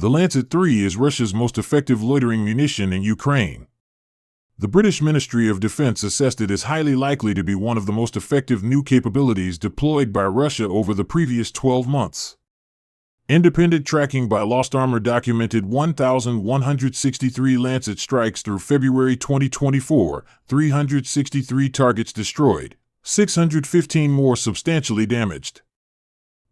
The Lancet-3 is Russia's most effective loitering munition in Ukraine. The British Ministry of Defense assessed it as highly likely to be one of the most effective new capabilities deployed by Russia over the previous 12 months. Independent tracking by Lost Armor documented 1,163 Lancet strikes through February 2024, 363 targets destroyed, 615 more substantially damaged.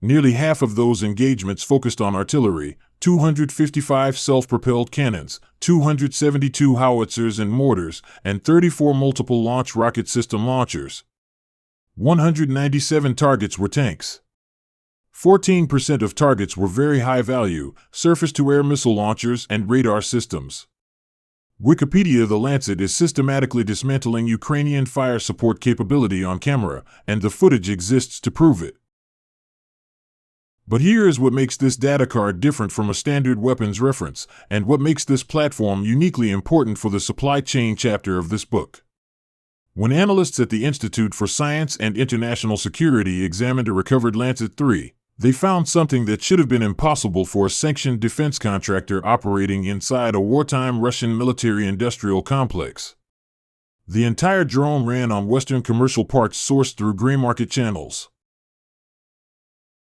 Nearly half of those engagements focused on artillery, 255 self-propelled cannons, 272 howitzers and mortars, and 34 multiple launch rocket system launchers. 197 targets were tanks. 14% of targets were very high-value, surface-to-air missile launchers and radar systems. Wikipedia: The Lancet is systematically dismantling Ukrainian fire support capability on camera, and the footage exists to prove it. But here is what makes this data card different from a standard weapons reference, and what makes this platform uniquely important for the supply chain chapter of this book. When analysts at the Institute for Science and International Security examined a recovered Lancet-3, they found something that should have been impossible for a sanctioned defense contractor operating inside a wartime Russian military-industrial complex. The entire drone ran on Western commercial parts sourced through gray market channels.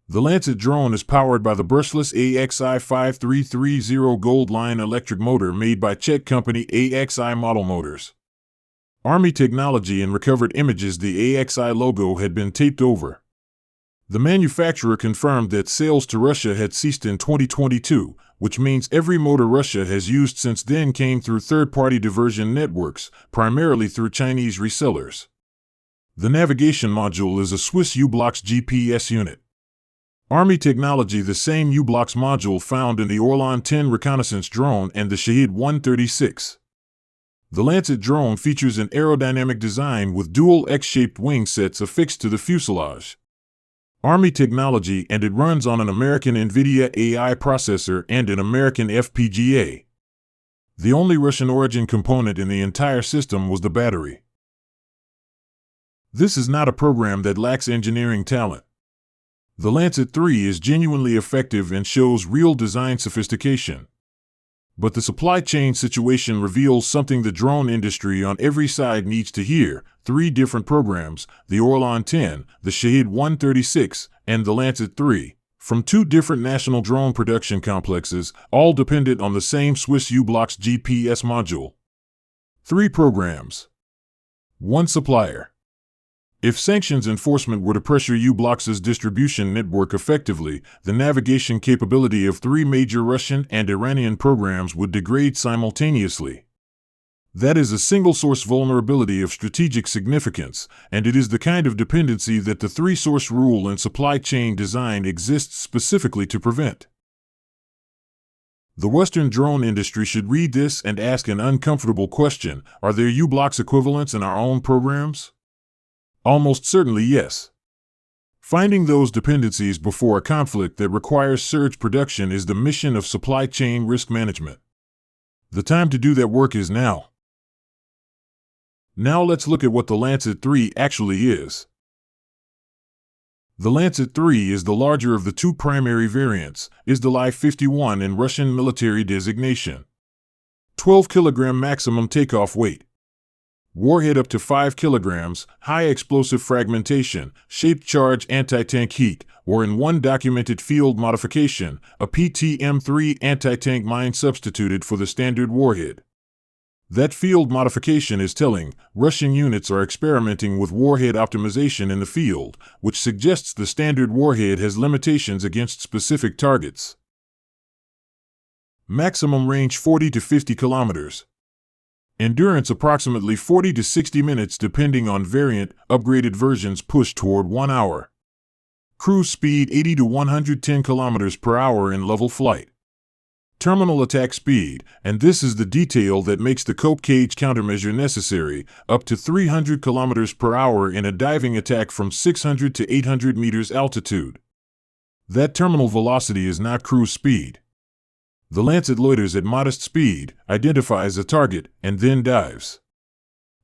The Lancet drone is powered by the brushless AXI 5330 Gold Line electric motor made by Czech company AXI Model Motors. Army technology. In recovered images, the AXI logo had been taped over. The manufacturer confirmed that sales to Russia had ceased in 2022, which means every motor Russia has used since then came through third-party diversion networks, primarily through Chinese resellers. The navigation module is a Swiss U-Blox GPS unit. Army technology. The same U-Blox module found in the Orlan 10 reconnaissance drone and the Shahed 136. The Lancet drone features an aerodynamic design with dual X-shaped wing sets affixed to the fuselage. Army technology, and it runs on an American NVIDIA AI processor and an American FPGA. The only Russian origin component in the entire system was the battery. This is not a program that lacks engineering talent. The Lancet-3 is genuinely effective and shows real design sophistication. But the supply chain situation reveals something the drone industry on every side needs to hear: 3 different programs, the Orlan 10, the Shahed 136, and the Lancet-3, from 2 different national drone production complexes, all dependent on the same Swiss U-Blox GPS module. 3 programs. 1 supplier. If sanctions enforcement were to pressure U-Blox's distribution network effectively, the navigation capability of 3 major Russian and Iranian programs would degrade simultaneously. That is a single-source vulnerability of strategic significance, and it is the kind of dependency that the 3-source rule in supply chain design exists specifically to prevent. The Western drone industry should read this and ask an uncomfortable question: are there U-Blox equivalents in our own programs? Almost certainly yes. Finding those dependencies before a conflict that requires surge production is the mission of supply chain risk management. The time to do that work is now. Now let's look at what the Lancet-3 actually is. The Lancet-3 is the larger of the 2 primary variants, is the Li-51 in Russian military designation. 12 kg maximum takeoff weight. Warhead up to 5 kilograms, high explosive fragmentation, shaped charge anti-tank heat, or in one documented field modification, a PTM-3 anti-tank mine substituted for the standard warhead. That field modification is telling. Russian units are experimenting with warhead optimization in the field, which suggests the standard warhead has limitations against specific targets. Maximum range 40 to 50 kilometers. Endurance approximately 40 to 60 minutes depending on variant. Upgraded versions push toward 1 hour. Cruise speed 80 to 110 kilometers per hour in level flight. Terminal attack speed, and this is the detail that makes the cope cage countermeasure necessary, up to 300 kilometers per hour in a diving attack from 600 to 800 meters altitude. That terminal velocity is not cruise speed. The Lancet loiters at modest speed, identifies a target, and then dives.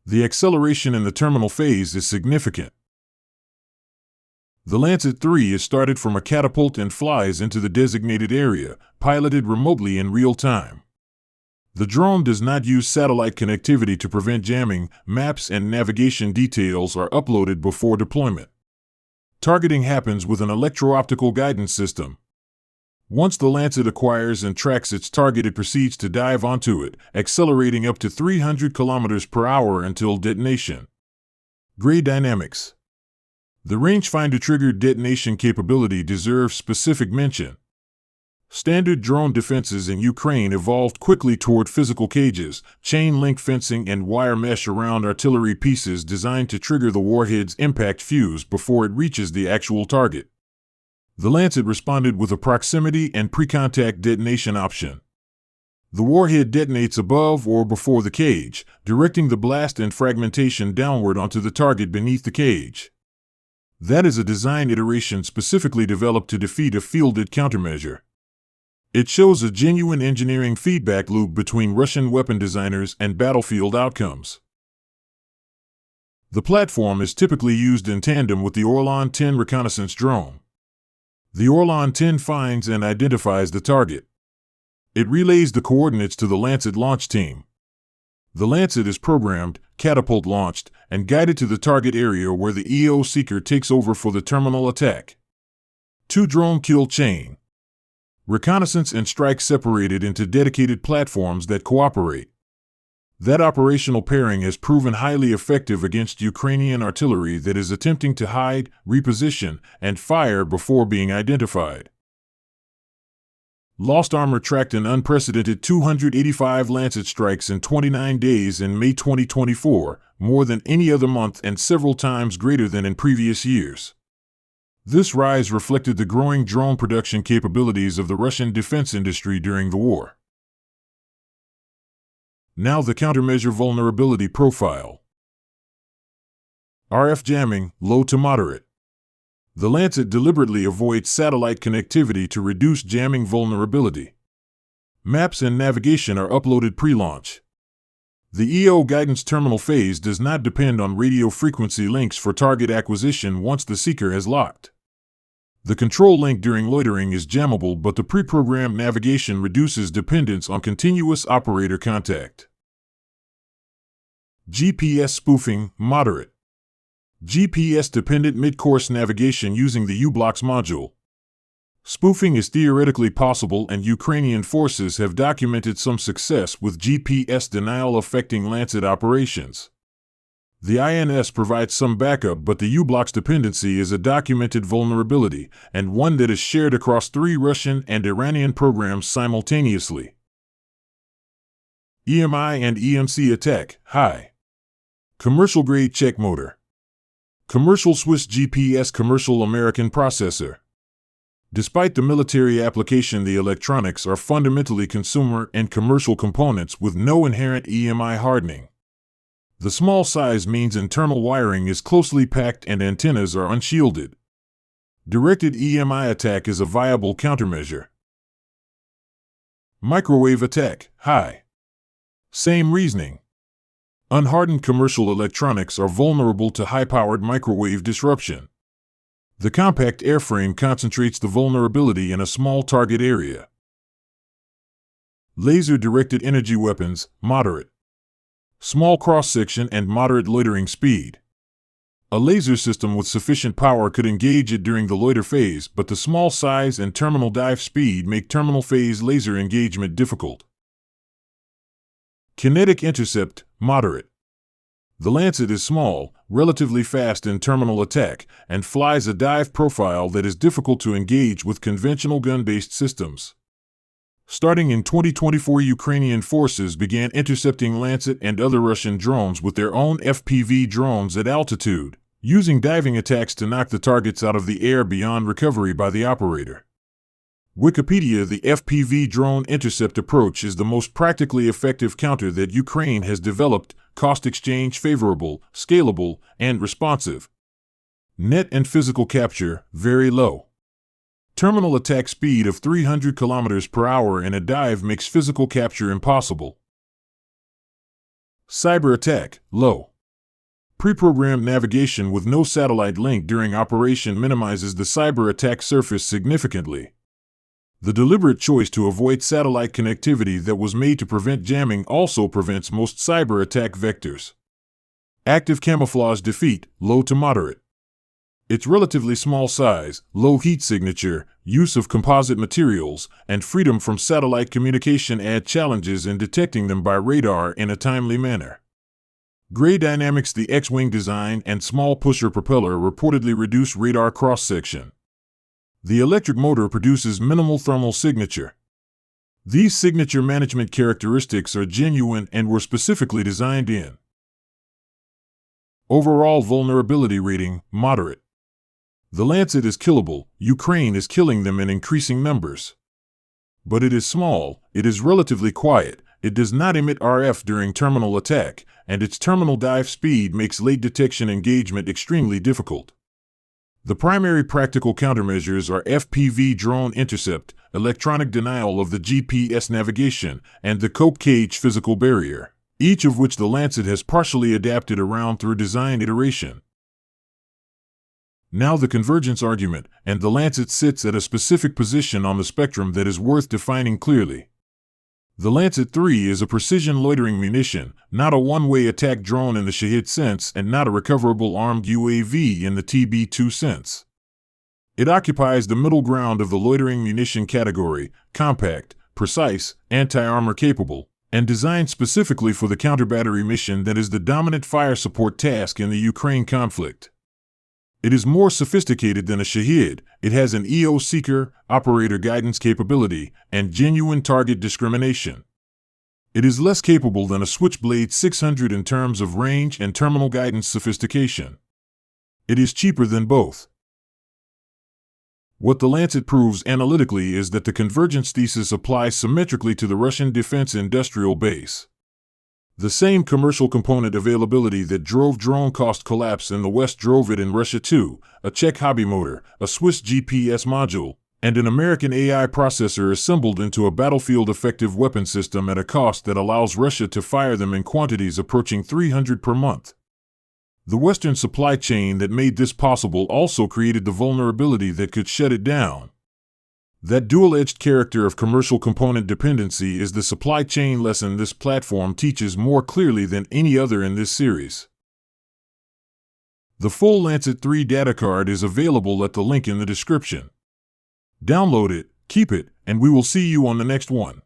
The acceleration in the terminal phase is significant. The Lancet-3 is started from a catapult and flies into the designated area, piloted remotely in real time. The drone does not use satellite connectivity to prevent jamming. Maps and navigation details are uploaded before deployment. Targeting happens with an electro-optical guidance system. Once the Lancet acquires and tracks its target, it proceeds to dive onto it, accelerating up to 300 km per hour until detonation. Gray dynamics. The rangefinder triggered detonation capability deserves specific mention. Standard drone defenses in Ukraine evolved quickly toward physical cages, chain link fencing, and wire mesh around artillery pieces designed to trigger the warhead's impact fuse before it reaches the actual target. The Lancet responded with a proximity and pre-contact detonation option. The warhead detonates above or before the cage, directing the blast and fragmentation downward onto the target beneath the cage. That is a design iteration specifically developed to defeat a fielded countermeasure. It shows a genuine engineering feedback loop between Russian weapon designers and battlefield outcomes. The platform is typically used in tandem with the Orlan-10 reconnaissance drone. The Orlan-10 finds and identifies the target. It relays the coordinates to the Lancet launch team. The Lancet is programmed, catapult launched, and guided to the target area where the EO seeker takes over for the terminal attack. 2 drone kill chain. Reconnaissance and strike separated into dedicated platforms that cooperate. That operational pairing has proven highly effective against Ukrainian artillery that is attempting to hide, reposition, and fire before being identified. Lost Armor tracked an unprecedented 285 Lancet strikes in 29 days in May 2024, more than any other month and several times greater than in previous years. This rise reflected the growing drone production capabilities of the Russian defense industry during the war. Now the countermeasure vulnerability profile. RF jamming, low to moderate. The Lancet deliberately avoids satellite connectivity to reduce jamming vulnerability. Maps and navigation are uploaded pre-launch. The EO guidance terminal phase does not depend on radio frequency links for target acquisition once the seeker has locked. The control link during loitering is jammable, but the pre-programmed navigation reduces dependence on continuous operator contact. GPS spoofing, moderate. GPS-dependent mid-course navigation using the U-Blocks module. Spoofing is theoretically possible, and Ukrainian forces have documented some success with GPS denial affecting Lancet operations. The INS provides some backup, but the U-Blocks dependency is a documented vulnerability, and one that is shared across 3 Russian and Iranian programs simultaneously. EMI and EMC attack, high. Commercial-grade Czech motor. Commercial Swiss GPS, commercial American processor. Despite the military application, the electronics are fundamentally consumer and commercial components with no inherent EMI hardening. The small size means internal wiring is closely packed and antennas are unshielded. Directed EMI attack is a viable countermeasure. Microwave attack, high. Same reasoning. Unhardened commercial electronics are vulnerable to high-powered microwave disruption. The compact airframe concentrates the vulnerability in a small target area. Laser-directed energy weapons, moderate. Small cross-section and moderate loitering speed. A laser system with sufficient power could engage it during the loiter phase, but the small size and terminal dive speed make terminal phase laser engagement difficult. Kinetic intercept, moderate. The Lancet is small, relatively fast in terminal attack, and flies a dive profile that is difficult to engage with conventional gun-based systems. Starting in 2024, Ukrainian forces began intercepting Lancet and other Russian drones with their own FPV drones at altitude, using diving attacks to knock the targets out of the air beyond recovery by the operator. Wikipedia: the FPV drone intercept approach is the most practically effective counter that Ukraine has developed, cost exchange favorable, scalable, and responsive. Net and physical capture, very low. Terminal attack speed of 300 km per hour in a dive makes physical capture impossible. Cyber attack, low. Pre-programmed navigation with no satellite link during operation minimizes the cyber attack surface significantly. The deliberate choice to avoid satellite connectivity that was made to prevent jamming also prevents most cyber attack vectors. Active camouflage defeat, low to moderate. Its relatively small size, low heat signature, use of composite materials, and freedom from satellite communication add challenges in detecting them by radar in a timely manner. Gray dynamics. The X-wing design and small pusher propeller reportedly reduce radar cross-section. The electric motor produces minimal thermal signature. These signature management characteristics are genuine and were specifically designed in. Overall vulnerability rating, moderate. The Lancet is killable. Ukraine is killing them in increasing numbers. But it is small, it is relatively quiet, it does not emit RF during terminal attack, and its terminal dive speed makes late detection engagement extremely difficult. The primary practical countermeasures are FPV drone intercept, electronic denial of the GPS navigation, and the cope cage physical barrier, each of which the Lancet has partially adapted around through design iteration. Now the convergence argument, and the Lancet sits at a specific position on the spectrum that is worth defining clearly. The Lancet-3 is a precision loitering munition, not a one-way attack drone in the Shahid sense and not a recoverable armed UAV in the TB2 sense. It occupies the middle ground of the loitering munition category, compact, precise, anti-armor capable, and designed specifically for the counter-battery mission that is the dominant fire support task in the Ukraine conflict. It is more sophisticated than a Shahid. It has an EO seeker, operator guidance capability, and genuine target discrimination. It is less capable than a Switchblade 600 in terms of range and terminal guidance sophistication. It is cheaper than both. What the Lancet proves analytically is that the convergence thesis applies symmetrically to the Russian defense industrial base. The same commercial component availability that drove drone cost collapse in the West drove it in Russia too: a Czech hobby motor, a Swiss GPS module, and an American AI processor assembled into a battlefield-effective weapon system at a cost that allows Russia to fire them in quantities approaching 300 per month. The Western supply chain that made this possible also created the vulnerability that could shut it down. That dual-edged character of commercial component dependency is the supply chain lesson this platform teaches more clearly than any other in this series. The full Lancet-3 data card is available at the link in the description. Download it, keep it, and we will see you on the next one.